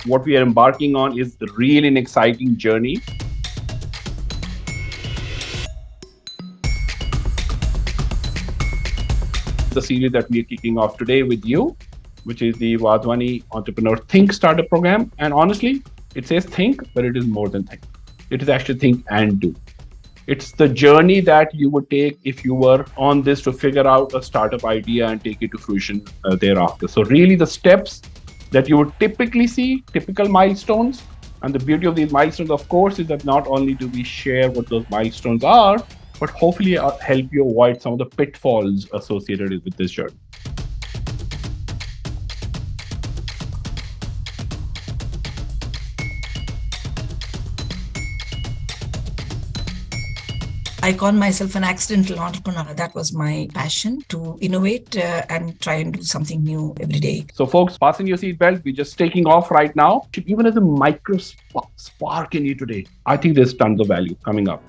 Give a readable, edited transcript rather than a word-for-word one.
what we are embarking on is really an exciting journey. The series that we are kicking off today with you, which is the Wadhwani Entrepreneur Think Startup program. And honestly, it says think, but it is more than think. It is actually think and do. It's the journey that you would take if you were on this to figure out a startup idea and take it to fruition thereafter. So really the steps that you would typically see, typical milestones. And the beauty of these milestones, of course, is that not only do we share what those milestones are, but hopefully help you avoid some of the pitfalls associated with this journey. I call myself an accidental entrepreneur. That was my passion, to innovate and try and do something new every day. So folks, fasten your seatbelt. We're just taking off right now. Even as a micro spark in you today, I think there's tons of value coming up.